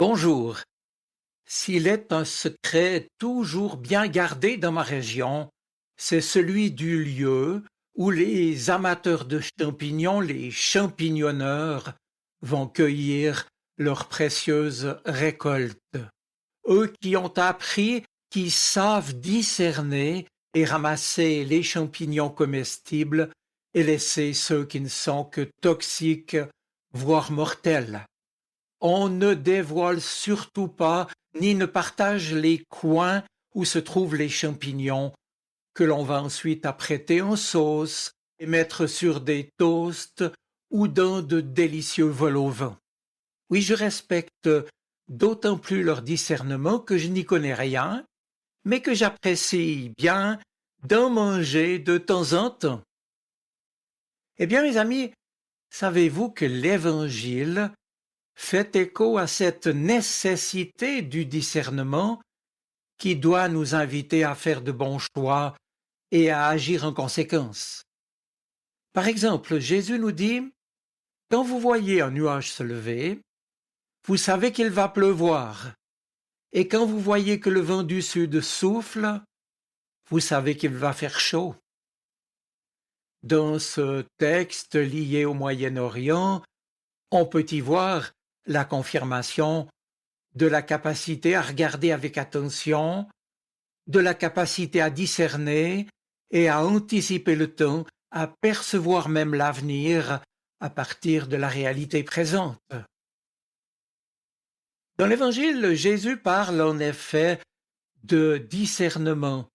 Bonjour. S'il est un secret toujours bien gardé dans ma région, c'est celui du lieu où les amateurs de champignons, les champignonneurs, vont cueillir leurs précieuses récoltes. Eux qui ont appris, qui savent discerner et ramasser les champignons comestibles et laisser ceux qui ne sont que toxiques, voire mortels. On ne dévoile surtout pas ni ne partage les coins où se trouvent les champignons que l'on va ensuite apprêter en sauce et mettre sur des toasts ou dans de délicieux vols au vent. Oui, je respecte d'autant plus leur discernement que je n'y connais rien, mais que j'apprécie bien d'en manger de temps en temps. Eh bien, mes amis, savez-vous que l'Évangile fait écho à cette nécessité du discernement qui doit nous inviter à faire de bons choix et à agir en conséquence. Par exemple, Jésus nous dit, quand vous voyez un nuage se lever, vous savez qu'il va pleuvoir, et quand vous voyez que le vent du sud souffle, vous savez qu'il va faire chaud. Dans ce texte lié au Moyen-Orient, on peut y voir la confirmation de la capacité à regarder avec attention, de la capacité à discerner et à anticiper le temps, à percevoir même l'avenir à partir de la réalité présente. Dans l'Évangile, Jésus parle en effet de discernement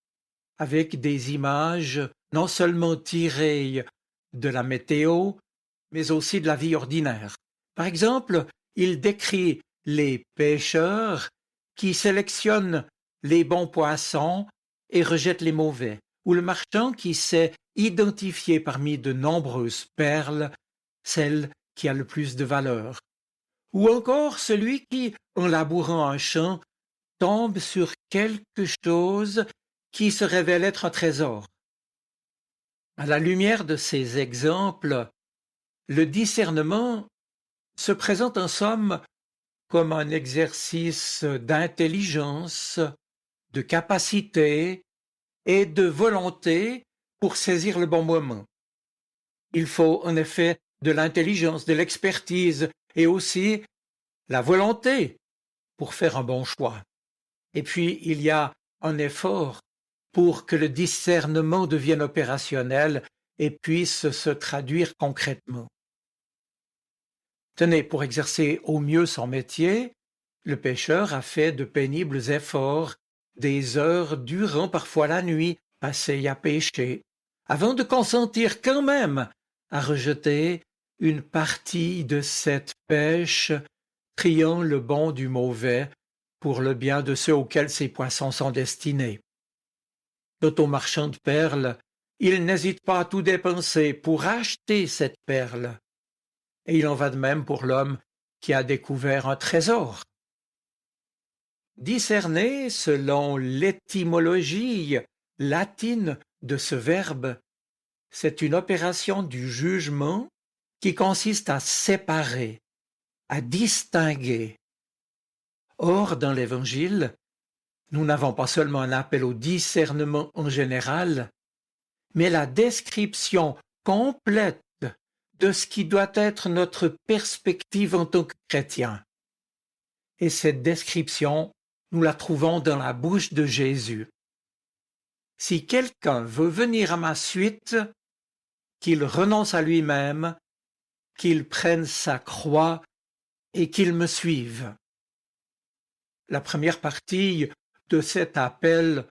avec des images non seulement tirées de la météo, mais aussi de la vie ordinaire. Par exemple, il décrit les pêcheurs qui sélectionnent les bons poissons et rejettent les mauvais, ou le marchand qui sait identifier parmi de nombreuses perles celle qui a le plus de valeur, ou encore celui qui, en labourant un champ, tombe sur quelque chose qui se révèle être un trésor. À la lumière de ces exemples, le discernement se présente en somme comme un exercice d'intelligence, de capacité et de volonté pour saisir le bon moment. Il faut en effet de l'intelligence, de l'expertise et aussi la volonté pour faire un bon choix. Et puis il y a un effort pour que le discernement devienne opérationnel et puisse se traduire concrètement. Tenez, pour exercer au mieux son métier, le pêcheur a fait de pénibles efforts, des heures durant parfois la nuit, passées à pêcher, avant de consentir quand même à rejeter une partie de cette pêche, triant le bon du mauvais pour le bien de ceux auxquels ces poissons sont destinés. Quant au marchand de perles, il n'hésite pas à tout dépenser pour acheter cette perle. Et il en va de même pour l'homme qui a découvert un trésor. Discerner, selon l'étymologie latine de ce verbe, c'est une opération du jugement qui consiste à séparer, à distinguer. Or, dans l'Évangile, nous n'avons pas seulement un appel au discernement en général, mais la description complète de ce qui doit être notre perspective en tant que chrétien. Et cette description, nous la trouvons dans la bouche de Jésus. Si quelqu'un veut venir à ma suite, qu'il renonce à lui-même, qu'il prenne sa croix et qu'il me suive. La première partie de cet appel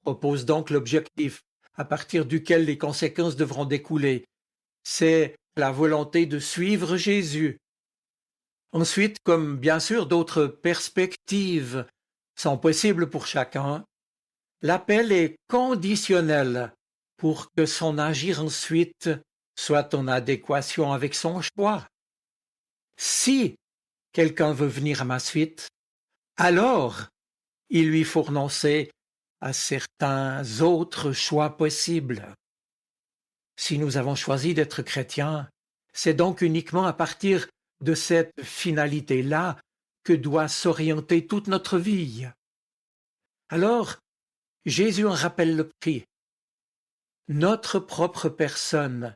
propose donc l'objectif à partir duquel les conséquences devront découler. C'est la volonté de suivre Jésus. Ensuite, comme bien sûr d'autres perspectives sont possibles pour chacun, l'appel est conditionnel pour que son agir ensuite soit en adéquation avec son choix. Si quelqu'un veut venir à ma suite, alors il lui faut renoncer à certains autres choix possibles. Si nous avons choisi d'être chrétiens, c'est donc uniquement à partir de cette finalité-là que doit s'orienter toute notre vie. Alors, Jésus en rappelle le prix. Notre propre personne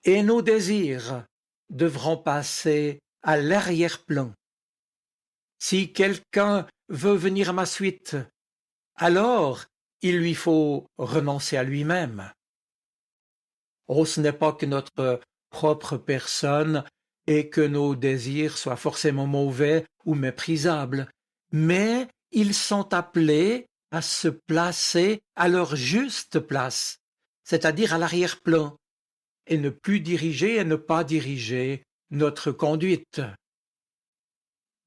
et nos désirs devront passer à l'arrière-plan. Si quelqu'un veut venir à ma suite, alors il lui faut renoncer à lui-même. Oh, ce n'est pas que notre propre personne et que nos désirs soient forcément mauvais ou méprisables, mais ils sont appelés à se placer à leur juste place, c'est-à-dire à l'arrière-plan, et ne plus diriger et ne pas diriger notre conduite.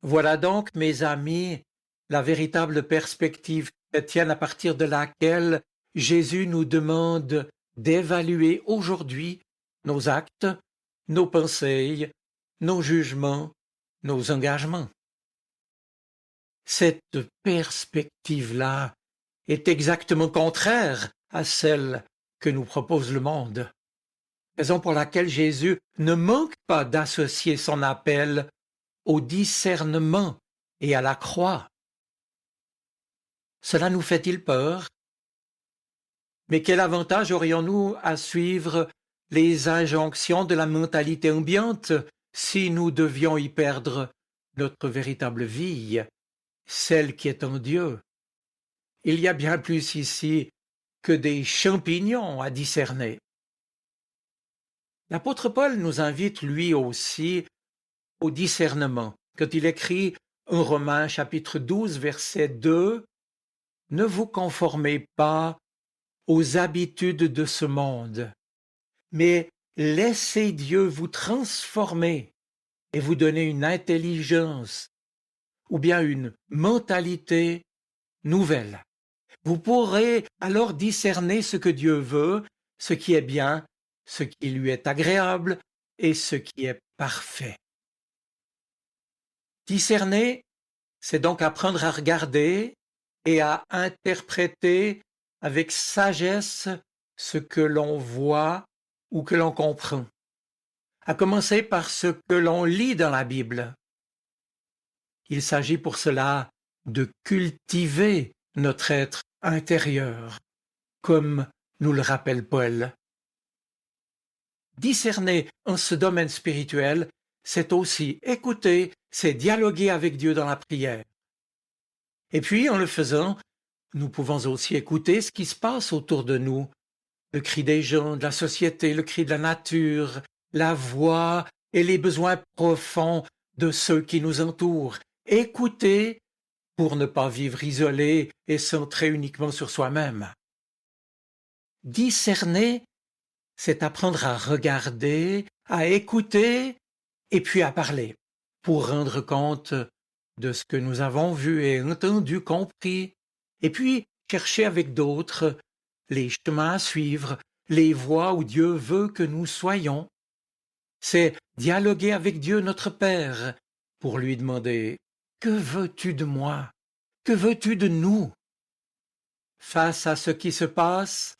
Voilà donc, mes amis, la véritable perspective chrétienne à partir de laquelle Jésus nous demande d'évaluer aujourd'hui nos actes, nos pensées, nos jugements, nos engagements. Cette perspective-là est exactement contraire à celle que nous propose le monde, raison pour laquelle Jésus ne manque pas d'associer son appel au discernement et à la croix. Cela nous fait-il peur? Mais quel avantage aurions-nous à suivre les injonctions de la mentalité ambiante si nous devions y perdre notre véritable vie, celle qui est en Dieu? Il y a bien plus ici que des champignons à discerner. L'apôtre Paul nous invite lui aussi au discernement quand il écrit en Romains chapitre 12 verset 2 « Ne vous conformez pas aux habitudes de ce monde, mais laissez Dieu vous transformer et vous donner une intelligence ou bien une mentalité nouvelle. Vous pourrez alors discerner ce que Dieu veut, ce qui est bien, ce qui lui est agréable et ce qui est parfait. » Discerner, c'est donc apprendre à regarder et à interpréter avec sagesse ce que l'on voit ou que l'on comprend, à commencer par ce que l'on lit dans la Bible. Il s'agit pour cela de cultiver notre être intérieur, comme nous le rappelle Paul. Discerner en ce domaine spirituel, c'est aussi écouter, c'est dialoguer avec Dieu dans la prière. Et puis, en le faisant, nous pouvons aussi écouter ce qui se passe autour de nous, le cri des gens, de la société, le cri de la nature, la voix et les besoins profonds de ceux qui nous entourent. Écouter pour ne pas vivre isolé et centré uniquement sur soi-même. Discerner, c'est apprendre à regarder, à écouter et puis à parler, pour rendre compte de ce que nous avons vu et entendu, compris, et puis chercher avec d'autres les chemins à suivre, les voies où Dieu veut que nous soyons. C'est dialoguer avec Dieu notre Père pour lui demander « Que veux-tu de moi? Que veux-tu de nous ?» Face à ce qui se passe,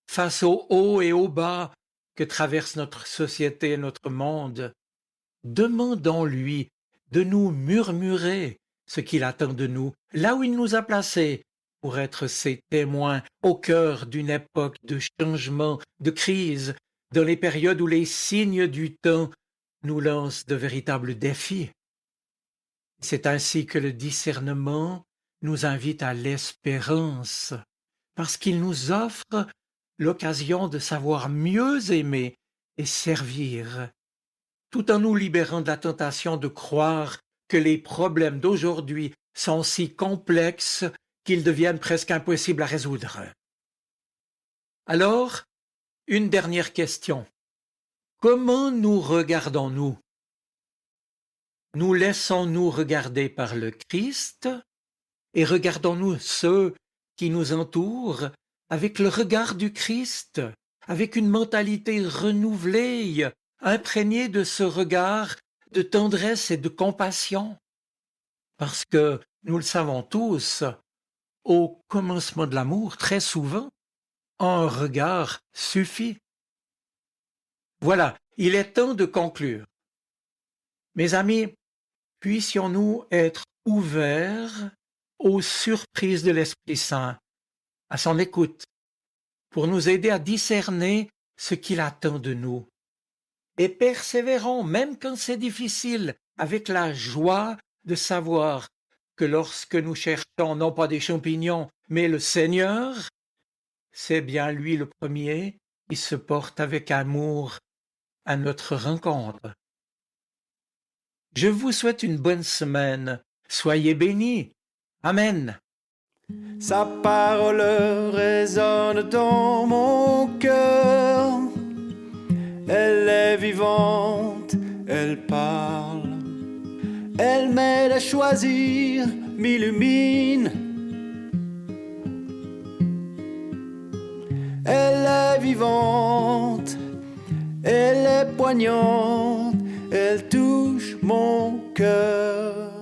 face au haut et au bas que traverse notre société et notre monde, demandons-lui de nous murmurer ce qu'il attend de nous, là où il nous a placés, pour être ses témoins au cœur d'une époque de changement, de crise, dans les périodes où les signes du temps nous lancent de véritables défis. C'est ainsi que le discernement nous invite à l'espérance, parce qu'il nous offre l'occasion de savoir mieux aimer et servir, tout en nous libérant de la tentation de croire que les problèmes d'aujourd'hui sont si complexes qu'ils deviennent presque impossibles à résoudre. Alors, une dernière question. Comment nous regardons-nous? Nous laissons-nous regarder par le Christ et regardons-nous ceux qui nous entourent avec le regard du Christ, avec une mentalité renouvelée, imprégnée de ce regard de tendresse et de compassion? Parce que, nous le savons tous, au commencement de l'amour, très souvent, un regard suffit. Voilà, il est temps de conclure. Mes amis, Puissions-nous être ouverts aux surprises de l'Esprit Saint, à son écoute, pour nous aider à discerner ce qu'il attend de nous. Et persévérons, même quand c'est difficile, avec la joie de savoir que lorsque nous cherchons non pas des champignons, mais le Seigneur, c'est bien lui le premier qui se porte avec amour à notre rencontre. Je vous souhaite une bonne semaine. Soyez bénis. Amen. Sa parole résonne dans mon cœur. Elle est vivante, elle parle. Elle m'aide à choisir, m'illumine. Elle est vivante, elle est poignante, elle touche mon cœur.